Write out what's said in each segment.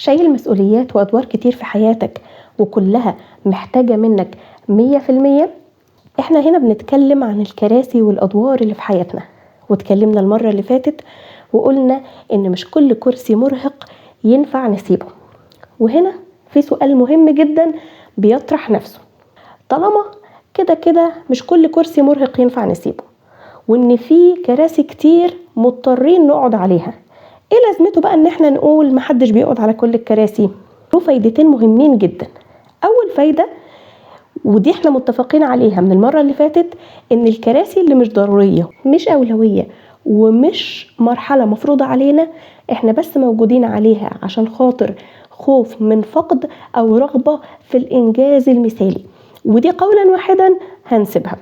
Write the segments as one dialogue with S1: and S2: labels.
S1: شايل مسؤوليات وأدوار كتير في حياتك وكلها محتاجة منك 100%. احنا هنا بنتكلم عن الكراسي والأدوار اللي في حياتنا، واتكلمنا المرة اللي فاتت وقلنا ان مش كل كرسي مرهق ينفع نسيبه. وهنا في سؤال مهم جدا بيطرح نفسه، طالما كده مش كل كرسي مرهق ينفع نسيبه، وان في كراسي كتير مضطرين نقعد عليها، ايه لازمته بقى ان احنا نقول محدش بيقعد على كل الكراسي؟ له فايدتين مهمين جدا. اول فايدة، ودي احنا متفقين عليها من المرة اللي فاتت، ان الكراسي اللي مش ضرورية مش اولوية ومش مرحلة مفروضة علينا، احنا بس موجودين عليها عشان خاطر خوف من فقد او رغبة في الانجاز المثالي، ودي قولا واحدا هنسيبها.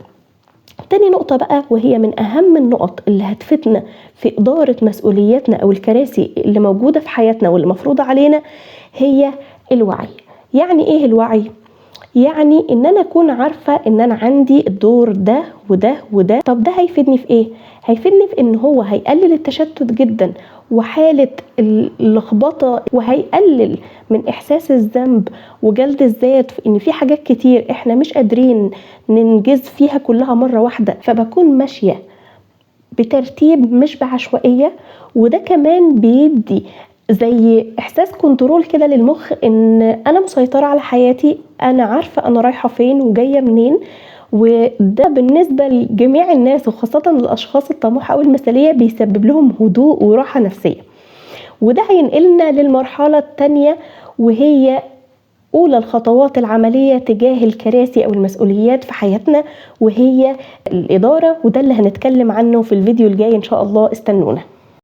S1: تاني نقطة بقى، وهي من أهم النقط اللي هتفتنا في إدارة مسؤولياتنا أو الكراسي اللي موجودة في حياتنا واللي مفروضة علينا، هي الوعي. يعني إيه الوعي؟ يعني إن أنا أكون عارفة إن أنا عندي الدور ده وده وده. طب ده هيفيدني في إيه؟ هيفيدني في إن هو هيقلل التشتت جدا وحالة اللخبطة، وهيقلل من إحساس الذنب وجلد الذات في إن في حاجات كتير إحنا مش قادرين ننجز فيها كلها مرة واحدة، فبكون ماشية بترتيب مش بعشوائية. وده كمان بيدي زي إحساس كنترول كده للمخ إن أنا مسيطرة على حياتي، أنا عارفة أنا رايحة فين وجاية منين. وده بالنسبة لجميع الناس وخاصة الأشخاص الطموحة أو المثالية بيسبب لهم هدوء وراحة نفسية. وده هينقلنا للمرحلة التانية، وهي أولى الخطوات العملية تجاه الكراسي أو المسؤوليات في حياتنا، وهي الإدارة. وده اللي هنتكلم عنه في الفيديو الجاي إن شاء الله، استنونا.